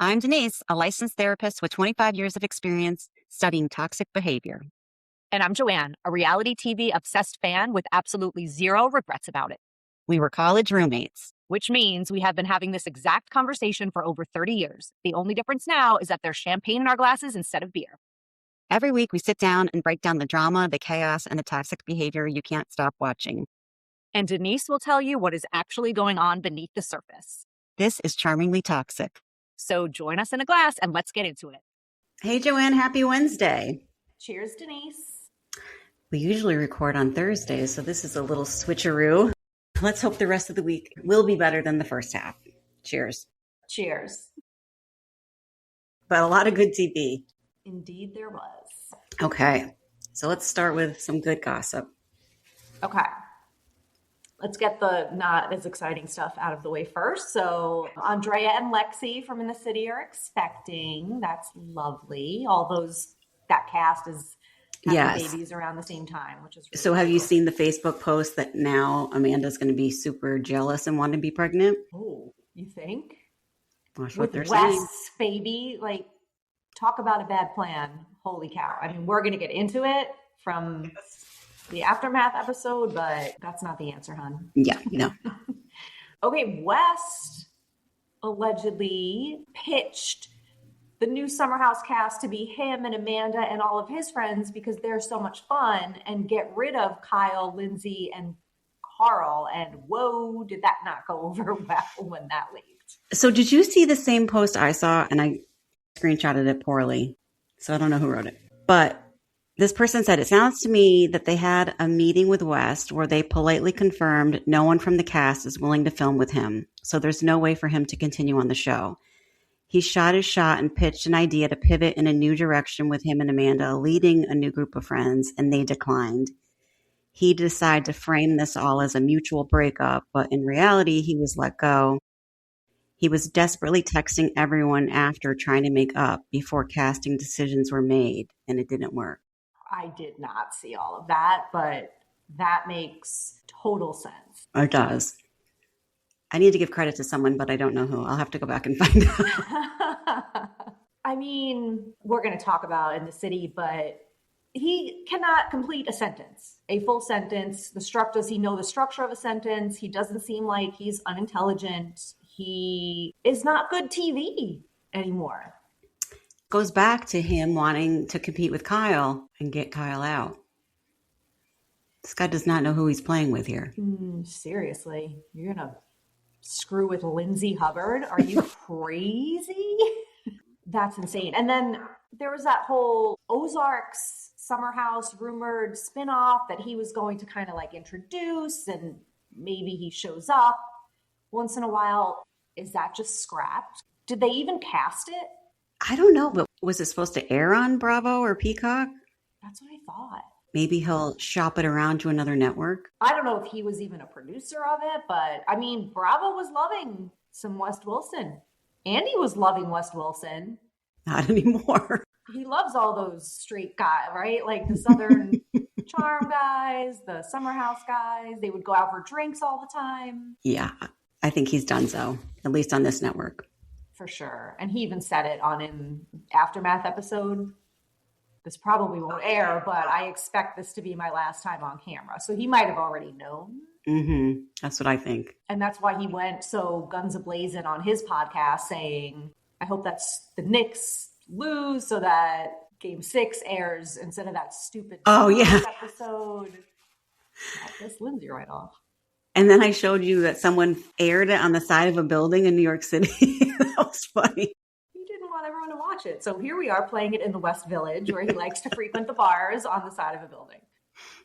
I'm Denise, a licensed therapist with 25 years of experience studying toxic behavior. And I'm Joanne, a reality TV obsessed fan with absolutely zero regrets about it. We were college roommates. Which means we have been having this exact conversation for over 30 years. The only difference now is that there's champagne in our glasses instead of beer. Every week we sit down and break down the drama, the chaos, and the toxic behavior you can't stop watching. And Denise will tell you what is actually going on beneath the surface. This is Charmingly Toxic. So join us in a glass and let's get into it. Hey, Joanne, happy Wednesday. Cheers, Denise. We usually record on Thursdays, so this is a little switcheroo. Let's hope the rest of the week will be better than the first half. Cheers. Cheers. But a lot of good TV. Indeed there was. Okay, so let's start with some good gossip. Okay. Let's get the not as exciting stuff out of the way first. So Andrea and Lexi from In the City are expecting. That's lovely. That cast is having babies around the same time, which is really So have you seen the Facebook post that now Amanda's going to be super jealous and want to be pregnant? Oh, you think? That's what they're Wes, saying. baby, like, talk about a bad plan. Holy cow. I mean, we're going to get into it from the Aftermath episode, but that's not the answer, hon. Yeah, no. Okay, West allegedly pitched the new Summer House cast to be him and Amanda and all of his friends because they're so much fun, and get rid of Kyle, Lindsay, and Carl. And whoa, did that not go over well when that leaked? So did you see the same post I saw? And I screenshotted it poorly, so I don't know who wrote it. But this person said, it sounds to me that they had a meeting with West where they politely confirmed no one from the cast is willing to film with him. So there's no way for him to continue on the show. He shot his shot and pitched an idea to pivot in a new direction with him and Amanda leading a new group of friends, and they declined. He decided to frame this all as a mutual breakup, but in reality, he was let go. He was desperately texting everyone after trying to make up before casting decisions were made, and it didn't work. I did not see all of that, but that makes total sense. It does. I need to give credit to someone, but I don't know who. I'll have to go back and find out. I mean, we're going to talk about In the City, but he cannot complete a sentence, a full sentence. Does he know the structure of a sentence? He doesn't seem like he's unintelligent. He is not good TV anymore. Goes back to him wanting to compete with Kyle and get Kyle out. This guy does not know who he's playing with here. Seriously, you're going to screw with Lindsay Hubbard? Are you crazy? That's insane. And then there was that whole Ozarks Summer House rumored spinoff that he was going to kind of like introduce, and maybe he shows up once in a while. Is that just scrapped? Did they even cast it? I don't know, but was it supposed to air on Bravo or Peacock? That's what I thought. Maybe he'll shop it around to another network. I don't know if he was even a producer of it, but I mean, Bravo was loving some West Wilson. Andy was loving West Wilson. Not anymore. He loves all those straight guys, right? Like the Southern Charm guys, the Summer House guys. They would go out for drinks all the time. Yeah, I think he's done so, at least on this network. For sure. And he even said it on an Aftermath episode. This probably won't air, but I expect this to be my last time on camera. So he might have already known. Mm-hmm. That's what I think. And that's why he went so guns a-blazing on his podcast saying, I hope that's the Knicks lose so that Game 6 airs instead of that stupid episode. That pissed Lindsay right off. And then I showed you that someone aired it on the side of a building in New York City. That was funny. He didn't want everyone to watch it. So here we are playing it in the West Village where he likes to frequent the bars on the side of a building.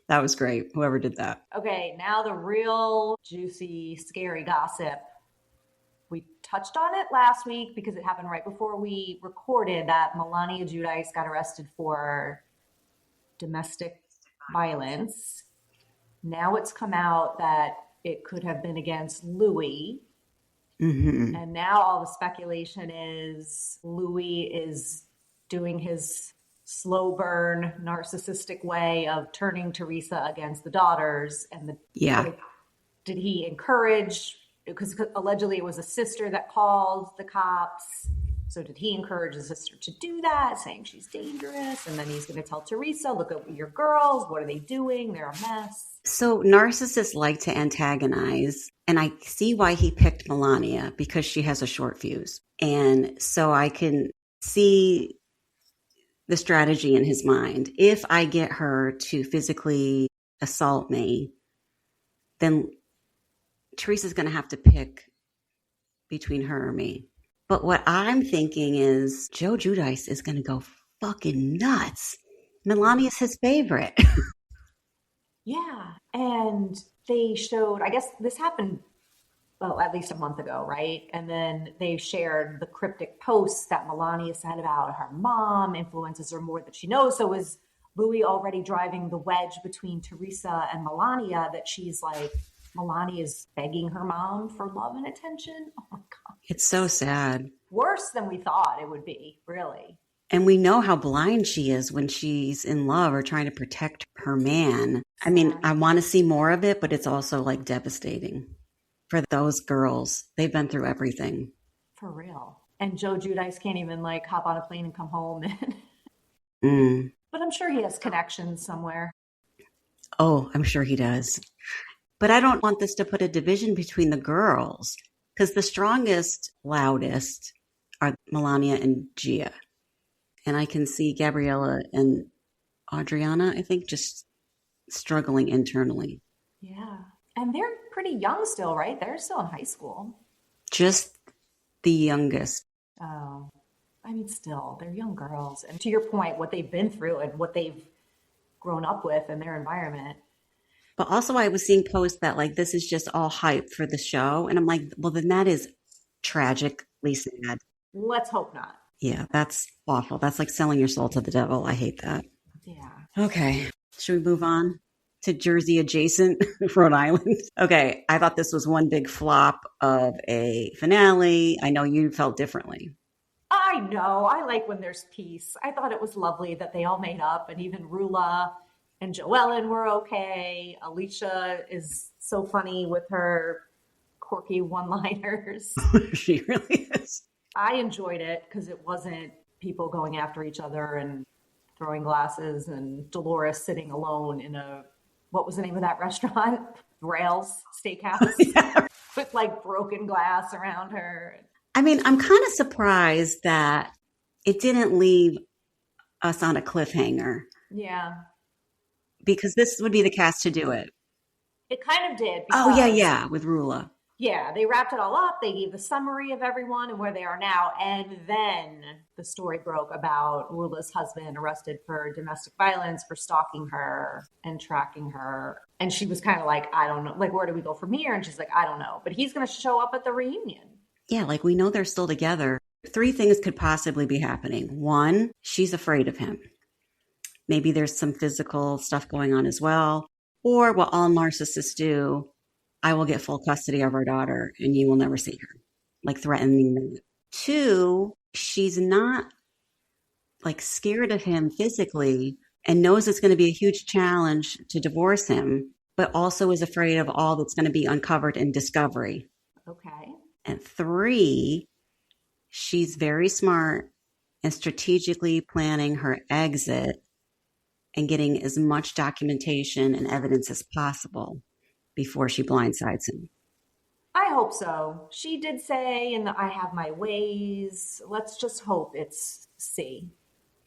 That was great. Whoever did that. Okay, now the real juicy, scary gossip. We touched on it last week because it happened right before we recorded that Melania Giudice got arrested for domestic violence. Now it's come out that it could have been against Louis. Mm-hmm. And now all the speculation is Louis is doing his slow burn, narcissistic way of turning Teresa against the daughters. And did he encourage, because allegedly it was a sister that called the cops. So did he encourage his sister to do that, saying she's dangerous? And then he's going to tell Teresa, look at your girls. What are they doing? They're a mess. So narcissists like to antagonize, and I see why he picked Melania, because she has a short fuse. And so I can see the strategy in his mind. If I get her to physically assault me, then Teresa's going to have to pick between her or me. But what I'm thinking is Joe Giudice is going to go fucking nuts. Melania's his favorite. Yeah. And they showed, I guess this happened, well, at least a month ago, right? And then they shared the cryptic posts that Melania said about her mom influences her more than she knows. So is Louis already driving the wedge between Teresa and Melania, that she's like, Melania is begging her mom for love and attention? Oh my God. It's so sad. Worse than we thought it would be, really. And we know how blind she is when she's in love or trying to protect her man. I mean, I want to see more of it, but it's also like devastating for those girls. They've been through everything. For real. And Joe Giudice can't even like hop on a plane and come home. But I'm sure he has connections somewhere. Oh, I'm sure he does. But I don't want this to put a division between the girls, because the strongest, loudest are Melania and Gia. And I can see Gabriella and Adriana, I think, just struggling internally. Yeah. And they're pretty young still, right? They're still in high school. Just the youngest. Oh, I mean, still, they're young girls. And to your point, what they've been through and what they've grown up with in their environment. But also I was seeing posts that like, this is just all hype for the show. And I'm like, well, then that is tragically sad. Let's hope not. Yeah, that's awful. That's like selling your soul to the devil. I hate that. Yeah. Okay. Should we move on to Jersey adjacent Rhode Island? Okay. I thought this was one big flop of a finale. I know you felt differently. I know. I like when there's peace. I thought it was lovely that they all made up, and even Rula and Joellen were okay. Alicia is so funny with her quirky one-liners. She really is. I enjoyed it because it wasn't people going after each other and throwing glasses and Dolores sitting alone in a, what was the name of that restaurant? Rails Steakhouse. Yeah. With like broken glass around her. I mean, I'm kind of surprised that it didn't leave us on a cliffhanger. Yeah. Because this would be the cast to do it. It kind of did. Oh, yeah, with Rula. Yeah, they wrapped it all up. They gave the summary of everyone and where they are now. And then the story broke about Rula's husband arrested for domestic violence, for stalking her and tracking her. And she was kind of like, I don't know, like, where do we go from here? And she's like, I don't know. But he's going to show up at the reunion. Yeah, like we know they're still together. 3 things could possibly be happening. 1, she's afraid of him. Maybe there's some physical stuff going on as well. Or what all narcissists do, I will get full custody of our daughter and you will never see her. Like threatening them. 2, she's not like scared of him physically and knows it's going to be a huge challenge to divorce him, but also is afraid of all that's going to be uncovered in discovery. Okay. And 3, she's very smart and strategically planning her exit and getting as much documentation and evidence as possible before she blindsides him. I hope so. She did say, and I have my ways. Let's just hope it's C.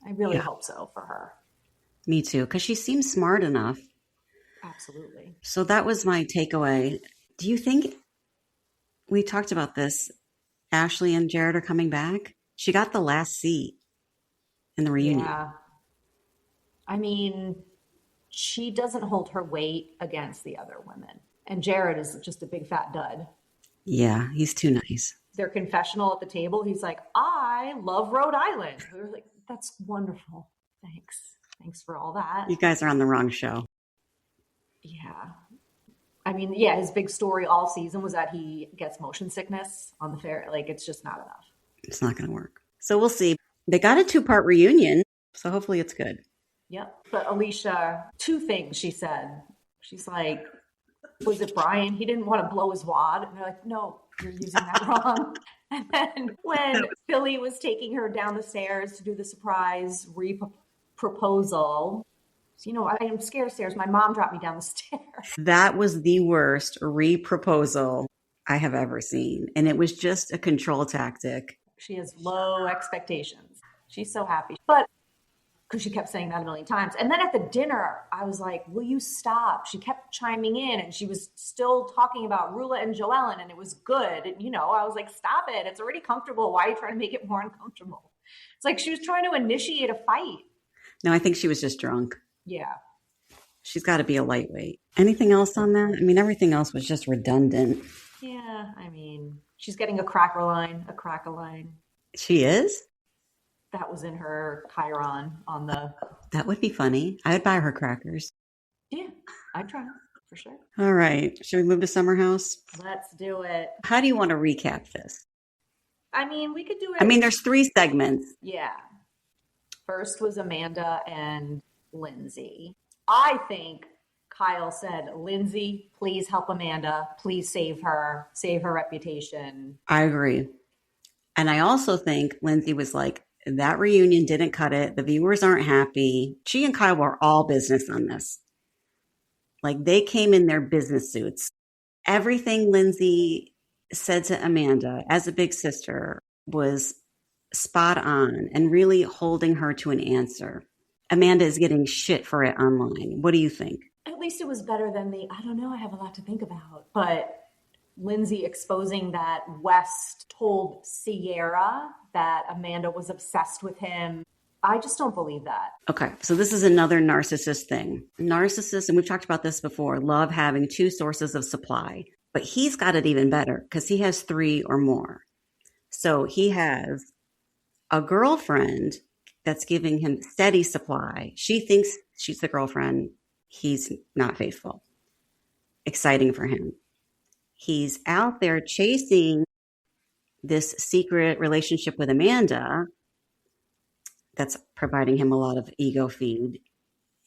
I really hope so for her. Me too, because she seems smart enough. Absolutely. So that was my takeaway. Do you think, we talked about this, Ashley and Jared are coming back? She got the last seat in the reunion. Yeah. I mean, she doesn't hold her weight against the other women. And Jared is just a big fat dud. Yeah, he's too nice. Their confessional at the table, he's like, I love Rhode Island. We were like, that's wonderful. Thanks. Thanks for all that. You guys are on the wrong show. Yeah. I mean, yeah, his big story all season was that he gets motion sickness on the fair. Like, it's just not enough. It's not going to work. So we'll see. They got a 2-part reunion, so hopefully it's good. Yep. But Alicia, 2 things she said. She's like, was it Brian? He didn't want to blow his wad. And they're like, no, you're using that wrong. And then when Philly was taking her down the stairs to do the surprise proposal, you know, I am scared of stairs. My mom dropped me down the stairs. That was the worst re-proposal I have ever seen. And it was just a control tactic. She has low expectations. She's so happy. But because she kept saying that a million times. And then at the dinner, I was like, will you stop? She kept chiming in and she was still talking about Rula and Joellen and it was good. And, you know, I was like, stop it. It's already comfortable. Why are you trying to make it more uncomfortable? It's like she was trying to initiate a fight. No, I think she was just drunk. Yeah. She's got to be a lightweight. Anything else on that? I mean, everything else was just redundant. Yeah, I mean, she's getting a crack-a-line. She is? That was in her Chiron on the... That would be funny. I would buy her crackers. Yeah, I'd try for sure. All right. Should we move to Summer House? Let's do it. How do you want to recap this? I mean, we could do it... I mean, there's 3 segments. Yeah. First was Amanda and Lindsay. I think Kyle said, Lindsay, please help Amanda. Please save her reputation. I agree. And I also think Lindsay was like, that reunion didn't cut it. The viewers aren't happy. She and Kyle were all business on this. Like they came in their business suits. Everything Lindsay said to Amanda as a big sister was spot on and really holding her to an answer. Amanda is getting shit for it online. What do you think? At least it was better than I don't know, I have a lot to think about. But Lindsay exposing that West told Sierra that Amanda was obsessed with him. I just don't believe that. Okay, so this is another narcissist thing. Narcissists, and we've talked about this before, love having 2 sources of supply. But he's got it even better because he has 3 or more. So he has a girlfriend that's giving him steady supply. She thinks she's the girlfriend. He's not faithful. Exciting for him. He's out there chasing this secret relationship with Amanda that's providing him a lot of ego feed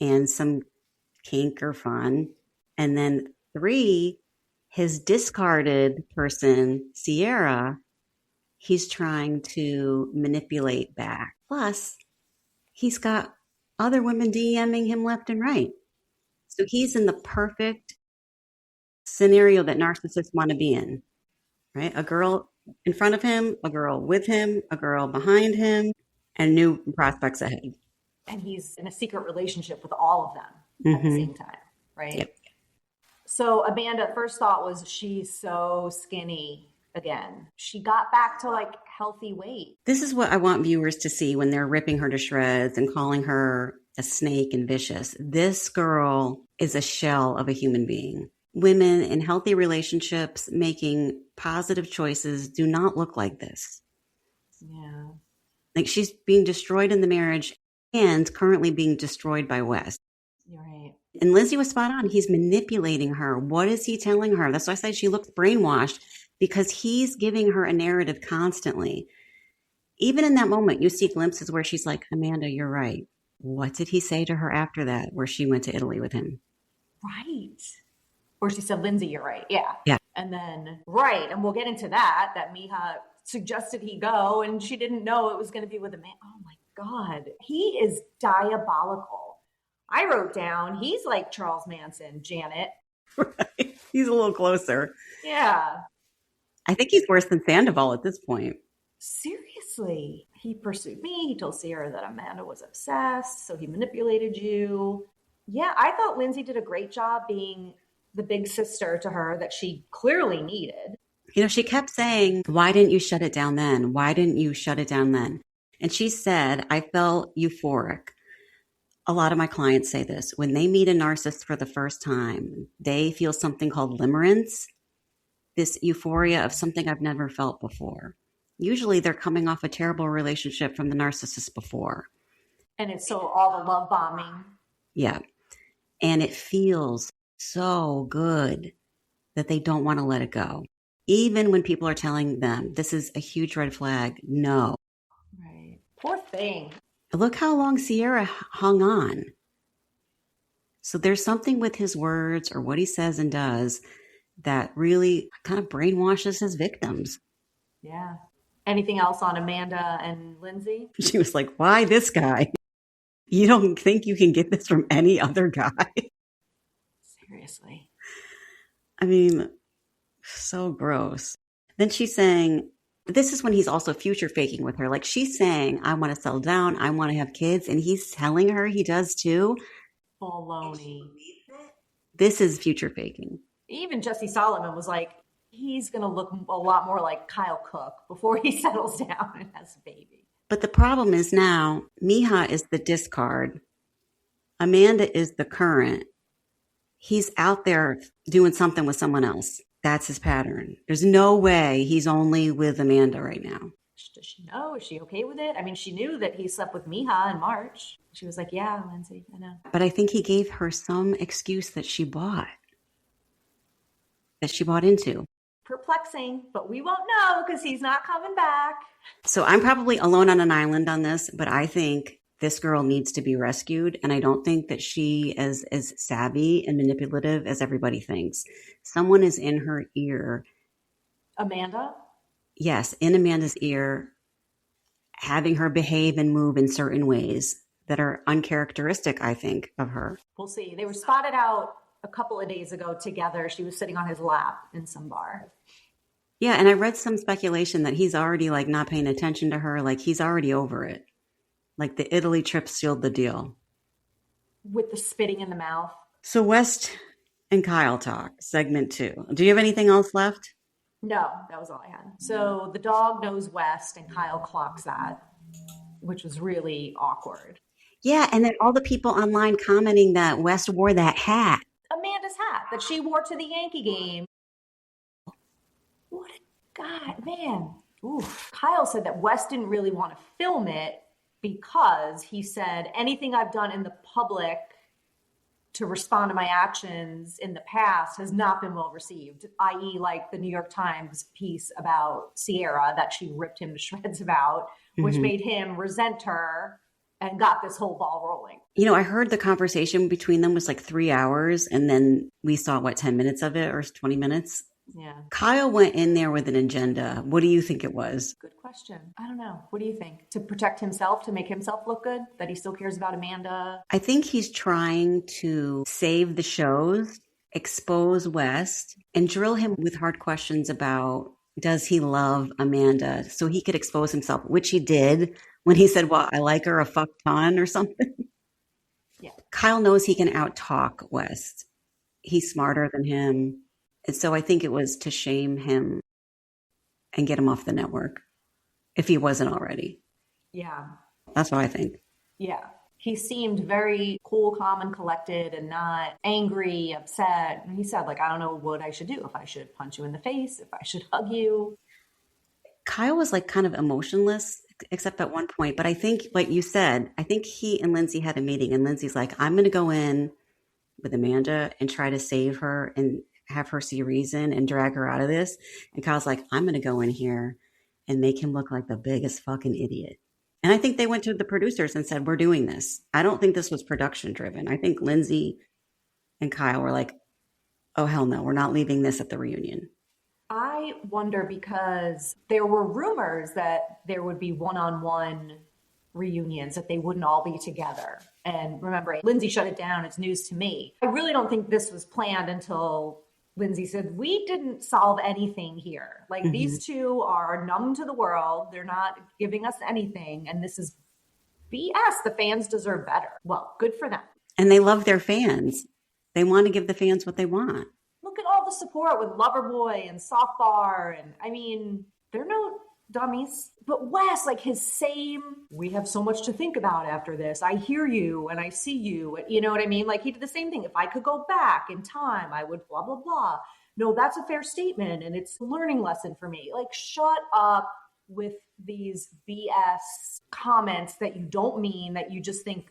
and some kink or fun. And then 3, his discarded person, Sierra, he's trying to manipulate back. Plus, he's got other women DMing him left and right. So he's in the perfect scenario that narcissists want to be in, right? A girl in front of him, a girl with him, a girl behind him, and new prospects ahead. And he's in a secret relationship with all of them at the same time, right? Yep. So Amanda, first thought was she's so skinny again. She got back to like healthy weight. This is what I want viewers to see when they're ripping her to shreds and calling her a snake and vicious. This girl is a shell of a human being. Women in healthy relationships making positive choices do not look like this. Yeah. Like she's being destroyed in the marriage and currently being destroyed by Wes. You're right. And Lindsay was spot on. He's manipulating her. What is he telling her? That's why I said she looks brainwashed because he's giving her a narrative constantly. Even in that moment, you see glimpses where she's like, Amanda, you're right. What did he say to her after that, where she went to Italy with him? Right. Where she said, Lindsay, you're right. Yeah. Yeah. And then, right. And we'll get into that Miha suggested he go and she didn't know it was going to be with a man. Oh my God. He is diabolical. I wrote down, he's like Charles Manson, Janet. Right. He's a little closer. Yeah. I think he's worse than Sandoval at this point. Seriously. He pursued me. He told Sierra that Amanda was obsessed. So he manipulated you. Yeah. I thought Lindsay did a great job being the big sister to her that she clearly needed. You know, she kept saying, why didn't you shut it down then? Why didn't you shut it down then? And she said, I felt euphoric. A lot of my clients say this. When they meet a narcissist for the first time, they feel something called limerence, this euphoria of something I've never felt before. Usually they're coming off a terrible relationship from the narcissist before. And it's so all the love bombing. Yeah. And it feels so good that they don't want to let it go. Even when people are telling them, this is a huge red flag. No. Right. Poor thing. Look how long Sierra hung on. So there's something with his words or what he says and does that really kind of brainwashes his victims. Yeah. Anything else on Amanda and Lindsay? She was like, why this guy? You don't think you can get this from any other guy? Seriously. I mean, so gross. Then she's saying, this is when he's also future faking with her. Like she's saying, I want to settle down. I want to have kids. And he's telling her he does too. Baloney. This is future faking. Even Jesse Solomon was like, he's going to look a lot more like Kyle Cook before he settles down and has a baby. But the problem is now, Mija is the discard. Amanda is the current. He's out there doing something with someone else. That's his pattern. There's no way he's only with Amanda right now. Does she know? Is she okay with it? I mean, she knew that he slept with Mija in March. She was like, yeah, Lindsay, I know. But I think he gave her some excuse that she bought into. Perplexing, but we won't know because he's not coming back. So I'm probably alone on an island on this, but I think this girl needs to be rescued. And I don't think that she is as savvy and manipulative as everybody thinks. Someone is in her ear. Amanda? Yes, in Amanda's ear, having her behave and move in certain ways that are uncharacteristic, I think, of her. We'll see. They were spotted out a couple of days ago together. She was sitting on his lap in some bar. Yeah, and I read some speculation that he's already like not paying attention to her. Like he's already over it. Like the Italy trip sealed the deal. With the spitting in the mouth. So West and Kyle talk, segment 2. Do you have anything else left? No, that was all I had. So the dog knows West and Kyle clocks that, which was really awkward. Yeah, and then all the people online commenting that West wore that hat. Amanda's hat that she wore to the Yankee game. What a God, man. Oof. Kyle said that West didn't really want to film it because he said anything I've done in the public to respond to my actions in the past has not been well received, i.e. like the New York Times piece about Sierra that she ripped him to shreds about, which made him resent her and got this whole ball rolling. You know, I heard the conversation between them was like 3 hours, and then we saw, 10 minutes of it or 20 minutes? Yeah. Kyle went in there with an agenda. What do you think it was? Good question. I don't know. What do you think? To protect himself, to make himself look good? That he still cares about Amanda? I think he's trying to save the shows, expose West, and drill him with hard questions about does he love Amanda so he could expose himself, which he did when he said, well, I like her a fuck ton or something. Yeah. Kyle knows he can out-talk West. He's smarter than him. And so I think it was to shame him and get him off the network, if he wasn't already. Yeah. That's what I think. Yeah. He seemed very cool, calm, and collected and not angry, upset. And he said, I don't know what I should do. If I should punch you in the face, if I should hug you. Kyle was kind of emotionless, except at one point. But I think, like you said, I think he and Lindsay had a meeting. And Lindsay's like, I'm going to go in with Amanda and try to save her and have her see reason and drag her out of this. And Kyle's like, I'm going to go in here and make him look like the biggest fucking idiot. And I think they went to the producers and said, we're doing this. I don't think this was production driven. I think Lindsay and Kyle were like, oh, hell no, we're not leaving this at the reunion. I wonder because there were rumors that there would be one-on-one reunions, that they wouldn't all be together. And remember, Lindsay shut it down. It's news to me. I really don't think this was planned until Lindsay said, we didn't solve anything here. These two are numb to the world. They're not giving us anything. And this is BS. The fans deserve better. Well, good for them. And they love their fans. They want to give the fans what they want. Look at all the support with Loverboy and Soft Bar. And I mean, they're no dummies. But Wes, we have so much to think about after this. I hear you and I see you. You know what I mean? He did the same thing. If I could go back in time, I would blah, blah, blah. No, that's a fair statement. And it's a learning lesson for me. Shut up with these BS comments that you don't mean, that you just think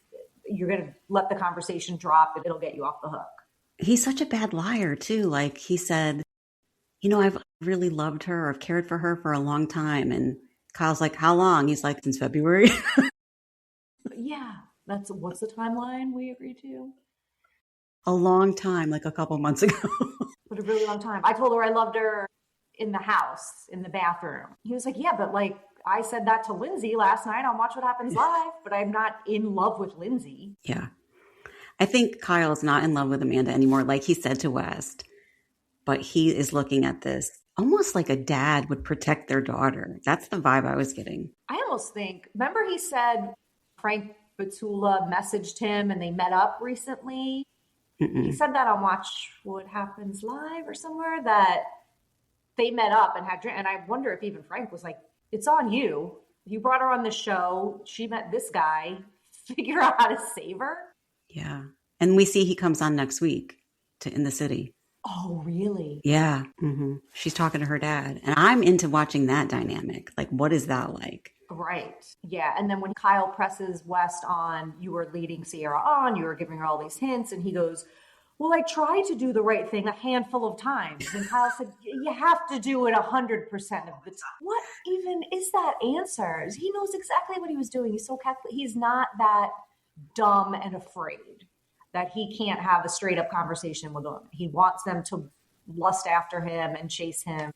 you're going to let the conversation drop and it'll get you off the hook. He's such a bad liar too. He said, I've really loved her or I've cared for her for a long time. And Kyle's like, how long? He's like, since February. Yeah. What's the timeline we agreed to? A long time, a couple months ago. But a really long time. I told her I loved her in the house, in the bathroom. He was like, yeah, but like I said that to Lindsay last night on Watch What Happens Live, but I'm not in love with Lindsay. Yeah. I think Kyle's not in love with Amanda anymore, like he said to West, but he is looking at this almost like a dad would protect their daughter. That's the vibe I was getting. I almost think, remember he said Frank Batula messaged him and they met up recently? He said that on Watch What Happens Live or somewhere, that they met up and had drink. And I wonder if even Frank was like, it's on you. You brought her on the show. She met this guy. Figure out how to save her. Yeah. And we see he comes on next week in the city. Oh, really? Yeah. She's talking to her dad. And I'm into watching that dynamic. Like, what is that like? Right. Yeah. And then when Kyle presses West on, you were leading Sierra on, you were giving her all these hints, and he goes, well, I tried to do the right thing a handful of times. And Kyle said, you have to do it 100% of the time. What even is that answer? He knows exactly what he was doing. He's so calculated. He's not that dumb and afraid that he can't have a straight up conversation with them. He wants them to lust after him and chase him.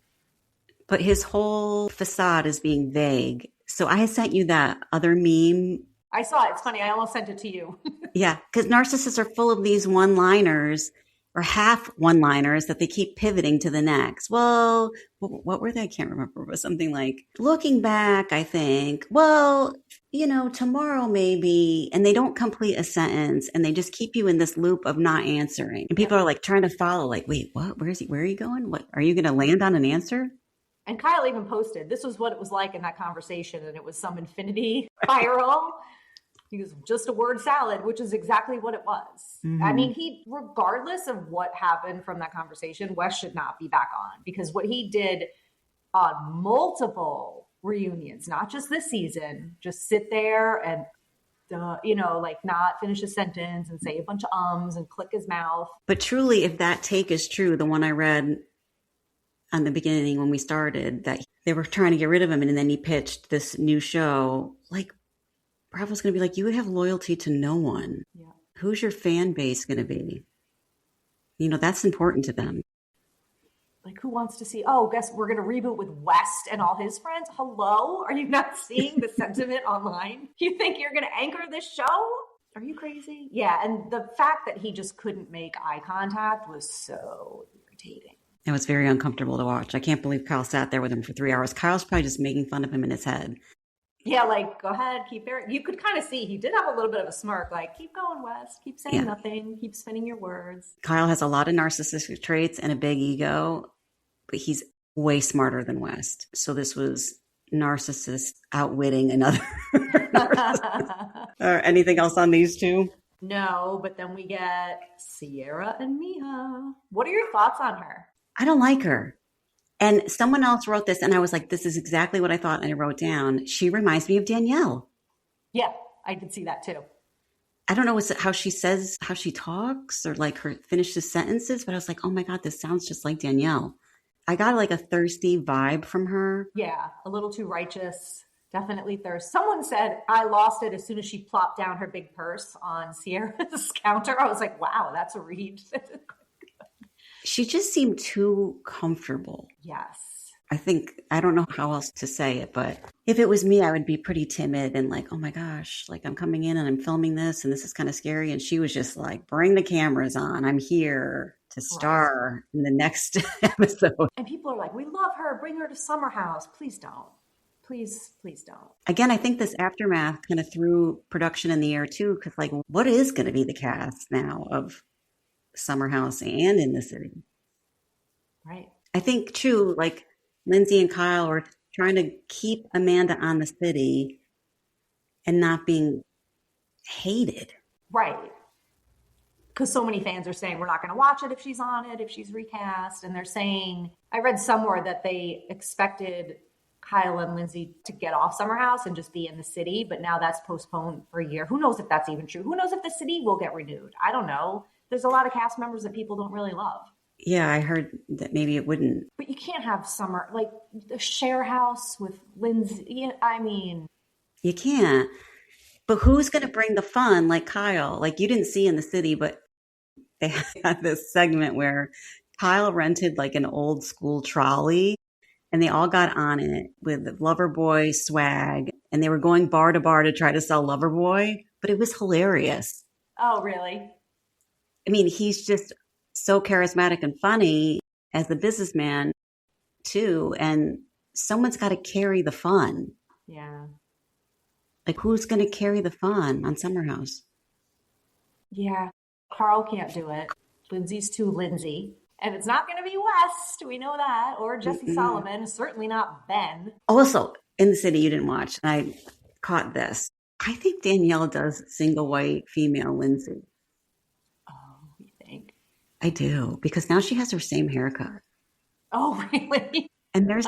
But his whole facade is being vague. So I sent you that other meme. I saw it. It's funny. I almost sent it to you. Yeah, because narcissists are full of these one-liners or half one-liners that they keep pivoting to the next. Well, what were they? I can't remember. It was something like, looking back, I think, well, tomorrow maybe. And they don't complete a sentence and they just keep you in this loop of not answering. And people are like trying to follow, like, wait, what? Where is he? Where are you going? What? Are you going to land on an answer? And Kyle even posted, this was what it was like in that conversation. And it was some infinity spiral. He was just a word salad, which is exactly what it was. I mean, regardless of what happened from that conversation, Wes should not be back on, because what he did on multiple reunions, not just this season, just sit there and, not finish a sentence and say a bunch of ums and click his mouth. But truly, if that take is true, the one I read on the beginning when we started, that they were trying to get rid of him and then he pitched this new show, like, Bravo's going to be like, you would have loyalty to no one. Yeah. Who's your fan base going to be? That's important to them. Like, who wants to see, guess we're going to reboot with West and all his friends? Hello? Are you not seeing the sentiment online? You think you're going to anchor this show? Are you crazy? Yeah, and the fact that he just couldn't make eye contact was so irritating. It was very uncomfortable to watch. I can't believe Kyle sat there with him for 3 hours. Kyle's probably just making fun of him in his head. Yeah, like, go ahead, keep it. You could kind of see he did have a little bit of a smirk, like, keep going, Wes, keep saying nothing, keep spinning your words. Kyle has a lot of narcissistic traits and a big ego, but he's way smarter than West. So this was narcissist outwitting another narcissist. Anything else on these two? No, but then we get Sierra and Mia. What are your thoughts on her? I don't like her. And someone else wrote this, and I was like, this is exactly what I thought, and I wrote down, she reminds me of Danielle. Yeah, I did see that too. I don't know how she says, how she talks, or like her finishes sentences, but I was like, oh my God, this sounds just like Danielle. I got like a thirsty vibe from her. Yeah, a little too righteous. Definitely thirst. Someone said, I lost it as soon as she plopped down her big purse on Sierra's counter. I was like, wow, that's a read. She just seemed too comfortable. Yes. I don't know how else to say it, but if it was me, I would be pretty timid and like, oh my gosh, like I'm coming in and I'm filming this and this is kind of scary. And she was just like, bring the cameras on. I'm here to star in the next episode. And people are like, we love her. Bring her to Summer House. Please don't. Please don't. Again, I think this aftermath kind of threw production in the air too, because like, what is going to be the cast now of Summer House and in the city? Right. I think too, like Lindsay and Kyle were trying to keep Amanda on the city and not being hated. Right. Because so many fans are saying we're not going to watch it if she's on it, if she's recast. And they're saying, I read somewhere that they expected Kyle and Lindsay to get off Summer House and just be in the city, but now that's postponed for a year. Who knows if that's even true? Who knows if the city will get renewed? I don't know. There's a lot of cast members that people don't really love. Yeah, I heard that maybe it wouldn't. But you can't have summer, like the share house with Lindsay. I mean, you can't. But who's going to bring the fun like Kyle? Like you didn't see in the city, but they had this segment where Kyle rented like an old school trolley And they all got on it with Loverboy swag. And they were going bar to bar to try to sell Loverboy. But it was hilarious. Oh, really? I mean, he's just so charismatic and funny as the businessman, too. And someone's got to carry the fun. Yeah. Like, who's going to carry the fun on Summer House? Yeah. Carl can't do it. Lindsay's too Lindsay. And it's not going to be West. We know that. Or Jesse Solomon. Certainly not Ben. Also, in the city, you didn't watch. I caught this. I think Danielle does single white female Lindsay. Oh, you think? I do. Because now she has her same haircut. Oh, really? And there's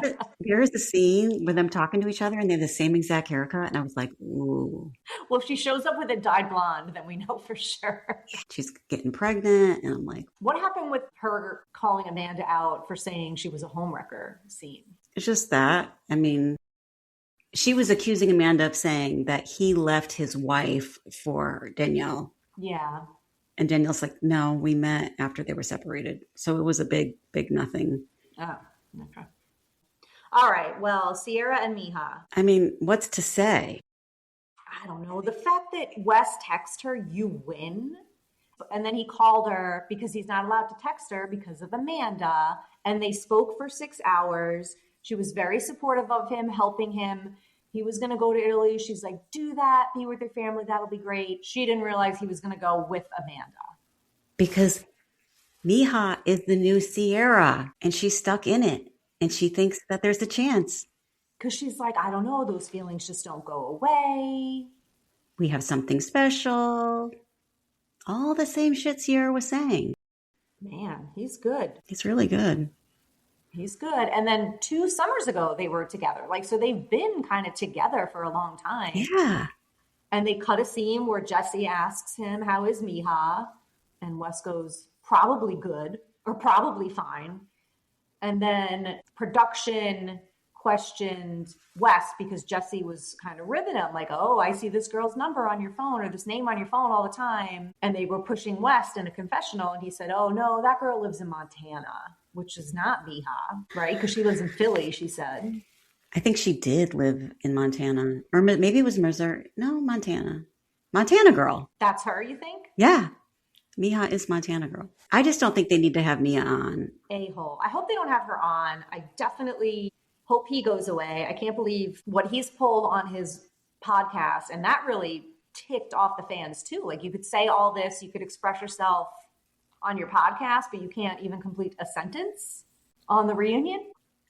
a scene with them talking to each other and they have the same exact haircut. And I was like, ooh. Well, if she shows up with a dyed blonde, then we know for sure. She's getting pregnant. And I'm like, what happened with her calling Amanda out for saying she was a homewrecker scene? It's just that. I mean, she was accusing Amanda of saying that he left his wife for Danielle. Yeah. And Danielle's like, no, we met after they were separated. So it was a big, big nothing. Oh, okay. All right. Well, Sierra and Mija. I mean, what's to say? I don't know. The fact that Wes texted her, you win. And then he called her because he's not allowed to text her because of Amanda. And they spoke for 6 hours. She was very supportive of him, helping him. He was going to go to Italy. She's like, do that. Be with your family. That'll be great. She didn't realize he was going to go with Amanda. Because Mija is the new Sierra and she's stuck in it. And she thinks that there's a chance. Because she's like, I don't know. Those feelings just don't go away. We have something special. All the same shit Sierra was saying. Man, he's good. He's really good. He's good. And then 2 summers ago, they were together. Like, so they've been kind of together for a long time. Yeah. And they cut a scene where Jesse asks him, how is Mija? And Wes goes, probably good or probably fine. And then production questioned Wes because Jesse was kind of ribbing him like, oh, I see this girl's number on your phone or this name on your phone all the time. And they were pushing Wes in a confessional. And he said, oh, no, that girl lives in Montana, which is not Mija, right? Because she lives in Philly, she said. I think she did live in Montana. Or maybe it was Missouri. No, Montana. Montana girl. That's her, you think? Yeah. Mija is Montana girl. I just don't think they need to have Mia on. A-hole. I hope they don't have her on. I definitely hope he goes away. I can't believe what he's pulled on his podcast. And that really ticked off the fans too. Like, you could say all this, you could express yourself on your podcast, but you can't even complete a sentence on the reunion.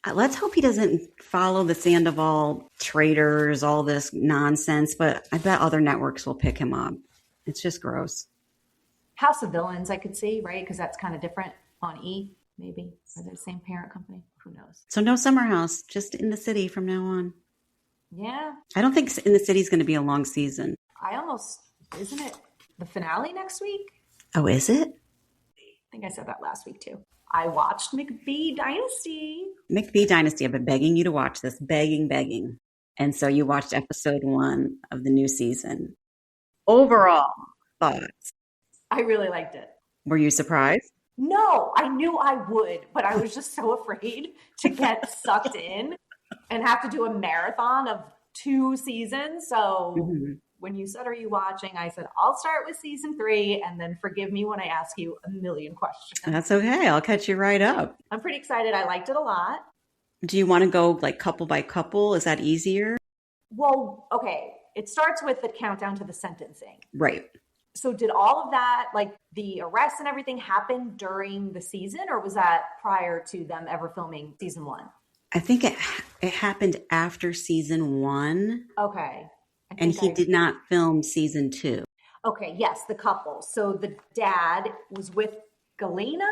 Let's hope he doesn't follow the Sandoval traders, all this nonsense, but I bet other networks will pick him up. It's just gross. House of Villains, I could see, right? Because that's kind of different on E, maybe. Or the same parent company. Who knows? So no Summer House, just in the city from now on. Yeah. I don't think in the city is going to be a long season. Isn't it the finale next week? Oh, is it? I think I said that last week too. I watched McBee Dynasty. McBee Dynasty. I've been begging you to watch this. Begging. And so you watched episode 1 of the new season. Overall thoughts. I really liked it. Were you surprised? No, I knew I would, but I was just so afraid to get sucked in and have to do a marathon of 2 seasons. So when you said, are you watching? I said, I'll start with season 3 and then forgive me when I ask you a million questions. That's okay. I'll catch you right up. I'm pretty excited. I liked it a lot. Do you want to go like couple by couple? Is that easier? Well, okay. It starts with the countdown to the sentencing. Right. So did all of that, like the arrest and everything, happen during the season, or was that prior to them ever filming season 1? I think it happened after season 1. Okay. And he did not film season 2. Okay, yes, the couple. So the dad was with Galena?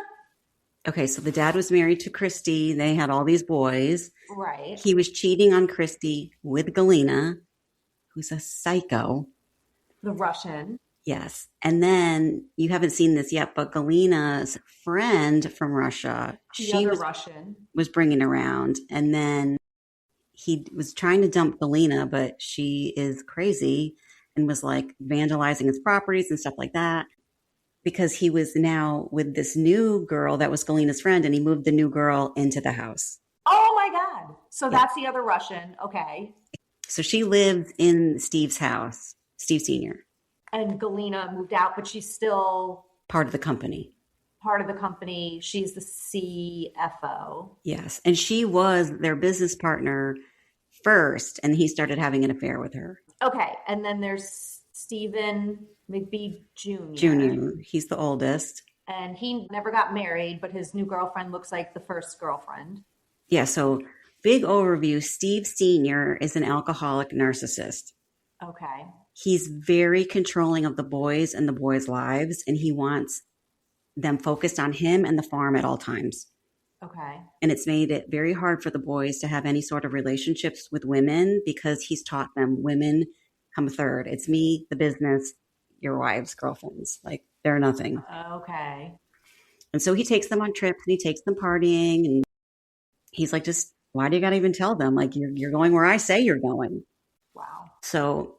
Okay, so the dad was married to Christy. They had all these boys. Right. He was cheating on Christy with Galena, who's a psycho. The Russian. Yes. And then you haven't seen this yet, but Galena's friend from Russia, was bringing around. And then he was trying to dump Galena, but she is crazy and was like vandalizing his properties and stuff like that because he was now with this new girl that was Galena's friend and he moved the new girl into the house. Oh my God. So that's the other Russian. Okay. So she lived in Steve's house, Steve Sr., And Galena moved out, but she's still part of the company. part of the company. She's the CFO. Yes. And she was their business partner first, and he started having an affair with her. Okay. And then there's Stephen McBee Jr. Junior, he's the oldest. And he never got married, but his new girlfriend looks like the first girlfriend. Yeah, so big overview. Steve Sr. is an alcoholic narcissist. Okay. He's very controlling of the boys and the boys' lives, and he wants them focused on him and the farm at all times. Okay. And it's made it very hard for the boys to have any sort of relationships with women because he's taught them women come third. It's me, the business, your wives, girlfriends. Like, they're nothing. Okay. And so he takes them on trips and he takes them partying. And he's like, just, why do you got to even tell them? Like, you're going where I say you're going. Wow. So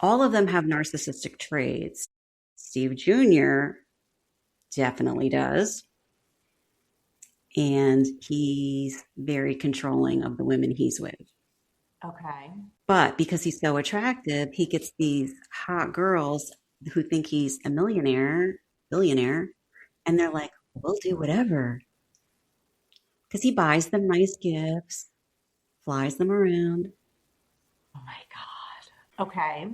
all of them have narcissistic traits. Steve Jr. definitely does. And he's very controlling of the women he's with. Okay. But because he's so attractive, he gets these hot girls who think he's a billionaire, and they're like, we'll do whatever. Because he buys them nice gifts, flies them around. Oh my God. Okay.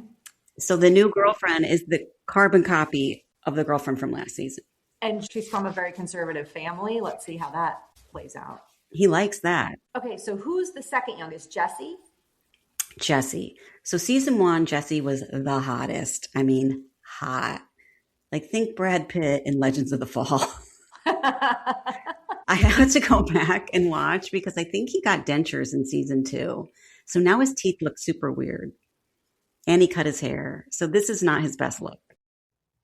So the new girlfriend is the carbon copy of the girlfriend from last season. And she's from a very conservative family. Let's see how that plays out. He likes that. Okay, so who's the second youngest? Jesse? Jesse. So season 1, Jesse was the hottest. I mean, hot. Like, think Brad Pitt in Legends of the Fall. I had to go back and watch because I think he got dentures in season 2. So now his teeth look super weird. And he cut his hair. So this is not his best look.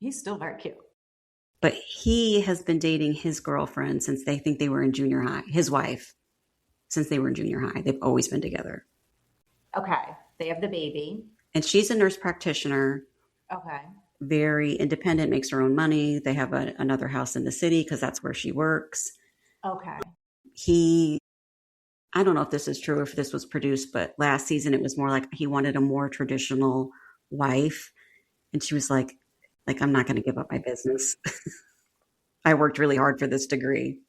He's still very cute. But he has been dating his girlfriend since they think they were in junior high. His wife, since they were in junior high. They've always been together. Okay. They have the baby. And she's a nurse practitioner. Okay. Very independent, makes her own money. They have another house in the city because that's where she works. Okay. I don't know if this is true or if this was produced, but last season it was more like he wanted a more traditional wife. And she was like, I'm not going to give up my business. I worked really hard for this degree.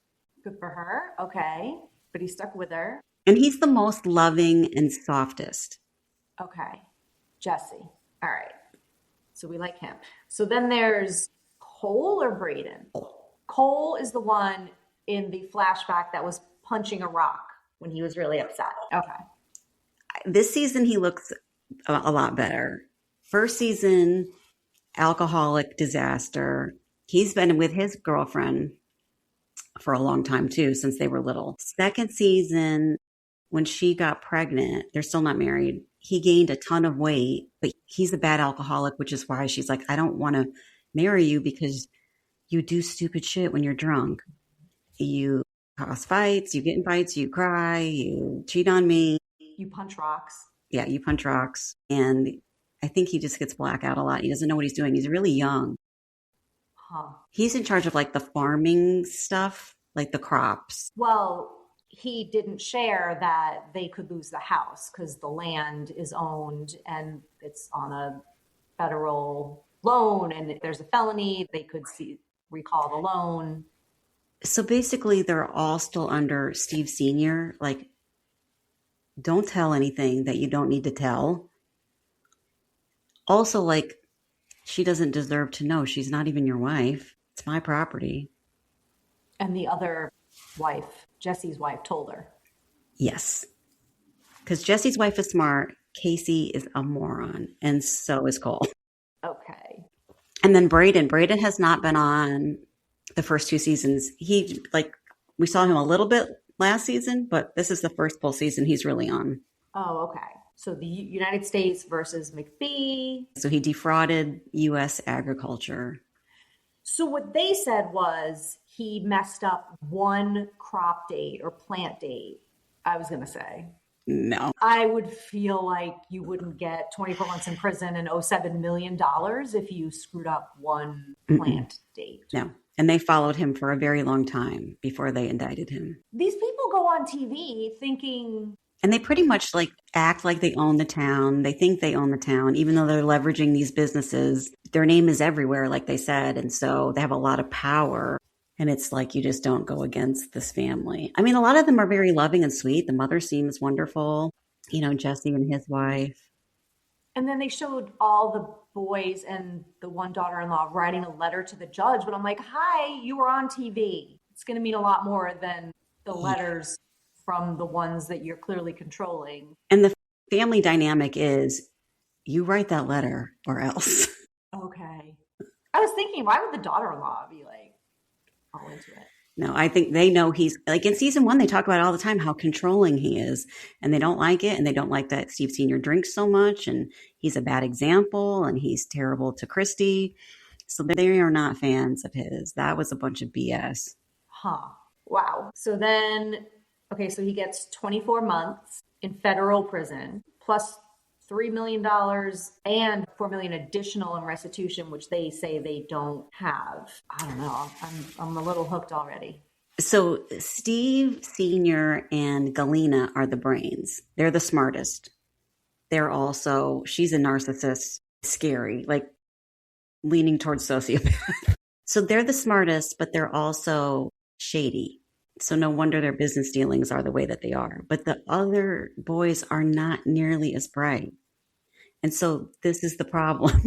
Good for her. Okay. But he stuck with her. And he's the most loving and softest. Okay. Jesse. All right. So we like him. So then there's Cole or Braden? Cole is the one in the flashback that was punching a rock when he was really upset. Okay. This season, he looks a lot better. First season, alcoholic disaster. He's been with his girlfriend for a long time too, since they were little. Second season, when she got pregnant, they're still not married. He gained a ton of weight, but he's a bad alcoholic, which is why she's like, I don't want to marry you because you do stupid shit when you're drunk. You cause fights, you get in fights, you cry, you cheat on me. You punch rocks. Yeah, you punch rocks. And I think he just gets blackout a lot. He doesn't know what he's doing. He's really young. Huh. He's in charge of like the farming stuff, like the crops. Well, he didn't share that they could lose the house because the land is owned and it's on a federal loan. And if there's a felony, they could recall the loan. So basically, they're all still under Steve Sr. Like, don't tell anything that you don't need to tell. Also, like, she doesn't deserve to know. She's not even your wife. It's my property. And the other wife, Jesse's wife, told her. Yes. Because Jesse's wife is smart. Casey is a moron. And so is Cole. Okay. And then Braden. Braden has not been on the first 2 seasons. We saw him a little bit last season, but this is the first full season he's really on. Oh, okay. So the United States versus McBee. So he defrauded U.S. agriculture. So what they said was he messed up one crop date or plant date, I was going to say. No. I would feel like you wouldn't get 24 months in prison and $7 million if you screwed up one plant date. No. And they followed him for a very long time before they indicted him. These people go on TV thinking. And they pretty much like act like they own the town. They think they own the town, even though they're leveraging these businesses. Their name is everywhere, like they said. And so they have a lot of power. And it's like, you just don't go against this family. I mean, a lot of them are very loving and sweet. The mother seems wonderful, Jesse and his wife. And then they showed all the boys and the one daughter-in-law writing a letter to the judge. But I'm like, hi, you were on TV. It's going to mean a lot more than the letters from the ones that you're clearly controlling. And the family dynamic is you write that letter or else. Okay. I was thinking, why would the daughter-in-law be like all into it? No, I think they know he's like in season 1, they talk about it all the time, how controlling he is, and they don't like it. And they don't like that Steve Sr. drinks so much and he's a bad example and he's terrible to Christy. So they are not fans of his. That was a bunch of BS. Huh. Wow. So then, okay, so he gets 24 months in federal prison plus $3 million and $4 million additional in restitution, which they say they don't have. I don't know. I'm a little hooked already. So Steve Sr. and Galena are the brains. They're the smartest. She's a narcissist, scary, like leaning towards sociopath. So they're the smartest, but they're also shady. So no wonder their business dealings are the way that they are. But the other boys are not nearly as bright. And so this is the problem.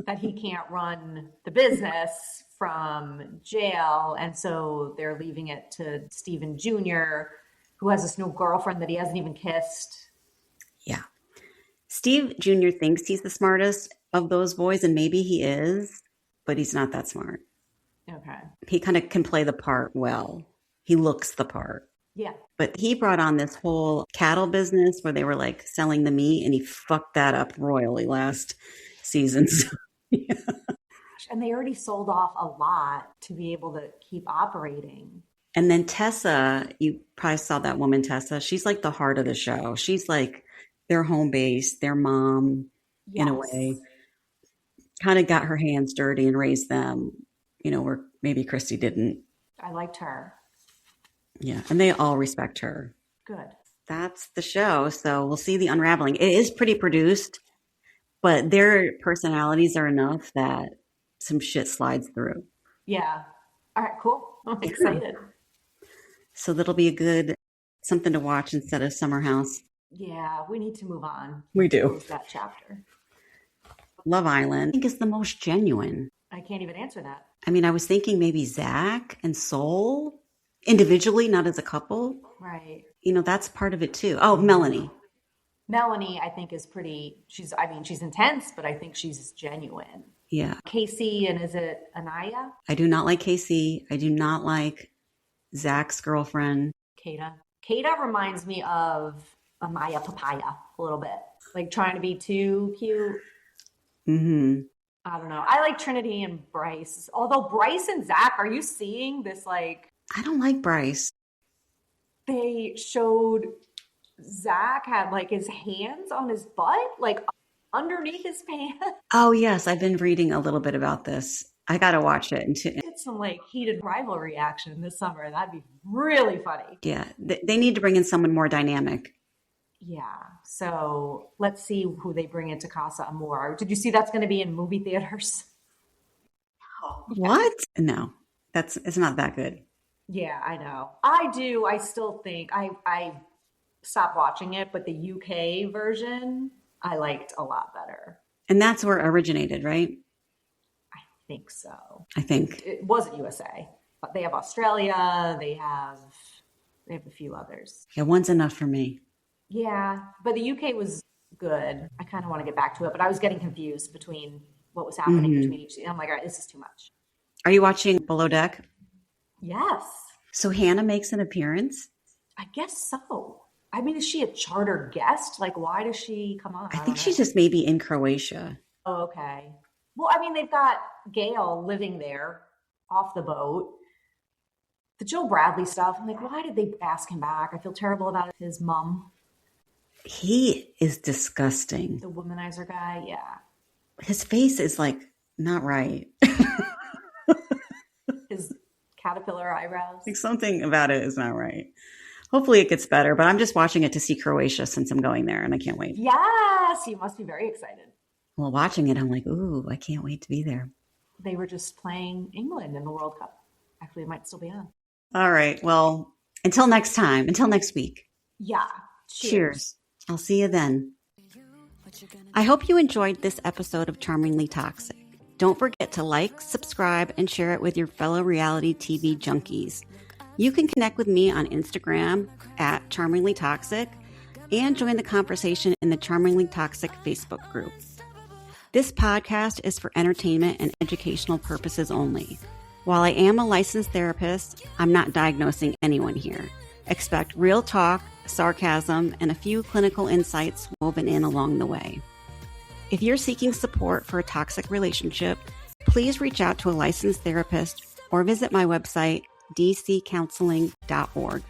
That he can't run the business from jail. And so they're leaving it to Stephen Jr., who has this new girlfriend that he hasn't even kissed. Yeah. Steve Jr. thinks he's the smartest of those boys, and maybe he is, but he's not that smart. Okay. He kind of can play the part well. He looks the part. Yeah. But he brought on this whole cattle business where they were like selling the meat, and he fucked that up royally last season. So, yeah. And they already sold off a lot to be able to keep operating. And then Tessa, you probably saw that woman, Tessa. She's like the heart of the show. She's like their home base, their mom, in a way. Kind of got her hands dirty and raised them, where maybe Christy didn't. I liked her. Yeah, and they all respect her. Good. That's the show. So we'll see the unraveling. It is pretty produced, but their personalities are enough that some shit slides through. Yeah. All right, cool. I'm excited. So that'll be a good something to watch instead of Summer House. Yeah, we need to move on. We do. Close that chapter. Love Island, I think, is the most genuine. I can't even answer that. I mean, I was thinking maybe Zach and Soul individually, not as a couple. Right. That's part of it too. Oh, Melanie. Melanie, I think, is she's intense, but I think she's genuine. Yeah. Casey, and is it Anaya? I do not like Casey. I do not like Zach's girlfriend. Kata. Kata reminds me of Amaya Papaya a little bit. Like trying to be too cute. Mm-hmm. I don't know. I like Trinity and Bryce. Although Bryce and Zach, are you seeing this like... I don't like Bryce. They showed Zach had like his hands on his butt, like underneath his pants. Oh, yes. I've been reading a little bit about this. I got to watch it. Get some like heated rivalry action this summer. That'd be really funny. Yeah. They need to bring in someone more dynamic. Yeah. So let's see who they bring into Casa Amor. Did you see that's going to be in movie theaters? Oh, what? No, it's not that good. Yeah, I know. I do. I still think I stopped watching it, but the UK version I liked a lot better. And that's where it originated, right? I think so. I think it wasn't USA, but they have Australia. They have a few others. Yeah, one's enough for me. Yeah, but the UK was good. I kind of want to get back to it, but I was getting confused between what was happening between each. I'm like, all right, this is too much. Are you watching Below Deck? Yes. So Hannah makes an appearance? I guess so. I mean, is she a charter guest? Like, why does she come on? I think she's just maybe in Croatia. Oh, okay. Well, I mean, they've got Gail living there off the boat. The Joe Bradley stuff, I'm like, why did they ask him back? I feel terrible about his mom. He is disgusting. The womanizer guy, yeah. His face is like not right. caterpillar eyebrows. Like something about it is not right. Hopefully it gets better, but I'm just watching it to see Croatia since I'm going there and I can't wait. Yes, you must be very excited. Well, watching it, I'm like, ooh, I can't wait to be there. They were just playing England in the World Cup. Actually, it might still be on. All right. Well, until next time, until next week. Yeah. Cheers. I'll see you then. I hope you enjoyed this episode of Charmingly Toxic. Don't forget to like, subscribe, and share it with your fellow reality TV junkies. You can connect with me on Instagram at Charmingly Toxic and join the conversation in the Charmingly Toxic Facebook group. This podcast is for entertainment and educational purposes only. While I am a licensed therapist, I'm not diagnosing anyone here. Expect real talk, sarcasm, and a few clinical insights woven in along the way. If you're seeking support for a toxic relationship, please reach out to a licensed therapist or visit my website, dccounseling.org.